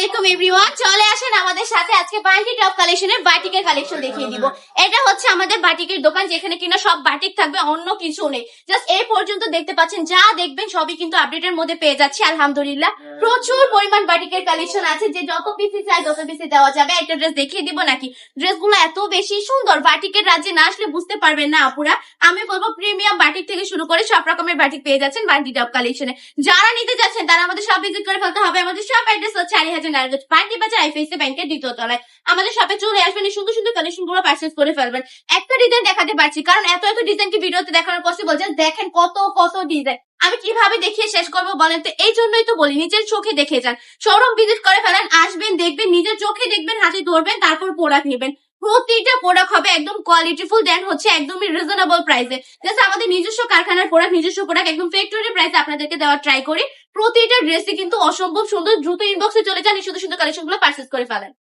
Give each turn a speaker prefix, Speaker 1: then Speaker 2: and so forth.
Speaker 1: আলাইকুম এভরিওয়ান, চলে আসেন আমাদের সাথে। আজকে বান্টি টপ কালেকশনের বাটিকের কালেকশন দেখিয়ে দিব। এটা হচ্ছে আমাদের বাটিকের দোকান, যেখানে কিনা সব বাটিক থাকবে, অন্য কিছু নেই। জাস্ট এই পর্যন্ত দেখতে পাচ্ছেন, যা দেখবেন সবই কিন্তু আপডেটের মধ্যে পেয়ে যাচ্ছি আলহামদুলিল্লাহ। প্রচুর পরিমাণ বাটিকের কালেকশন আছে, যে যত পিসি চাই তত পিসি দেওয়া যাবে। একটা ড্রেস দেখিয়ে দিব নাকি? ড্রেসগুলো এত বেশি সুন্দর, বাটিকের রাজ্যে না আসলে বুঝতে পারবেন না আপুরা। আমি বলবো প্রিমিয়াম বাটিক থেকে শুরু করে সব রকমের বাটিক পেয়ে যাচ্ছেন বান্টি টপ কালেকশনে। যারা নিতে যাচ্ছেন তারা আমাদের সব ভিজিট করে ফেলতে হবে। আমাদের সব অ্যাড্রেস হচ্ছে আড়িহাজার নারায়ণগঞ্জ বান্টি বাজার আইফএসএ ব্যাংকের দ্বিতীয় তলায়। আমাদের শপে চলে আসবেন, এই সুন্দর সুন্দর কালেকশন গুলো পারচেজ করে ফেলবেন। একটা ডিজাইন দেখাতে পারছি, কারণ এত এত ডিজাইন কি ভিডিওতে দেখানো পসিবল? জাস্ট দেখেন কত কত ডিজাইন। আমি কিভাবে দেখিয়ে শেষ করবো বলেন তো? এই জন্যই তো বলি, নিজের চোখে দেখে যান, শোরুম ভিজিট করে ফেলেন, আসবেন, দেখবেন, নিজের চোখে দেখবেন, হাতে ধরবেন, তারপর প্রোডাক্ট নেবেন। প্রতিটা প্রোডাক্ট হবে একদম কোয়ালিটিফুল, দেন হচ্ছে একদমই রিজনেবল প্রাইসে। জাস্ট আমাদের নিজস্ব কারখানার প্রোডাক্ট, নিজস্ব প্রোডাক্ট একদম ফ্যাক্টরি প্রাইসে আপনাদেরকে দেওয়ার ট্রাই করি। প্রতিটা ড্রেসই কিন্তু অসম্ভব সুন্দর। দ্রুত ইনবক্সে চলে যান, এই সুন্দর সুন্দর কালেকশন গুলো পারচেজ করে ফেলেন।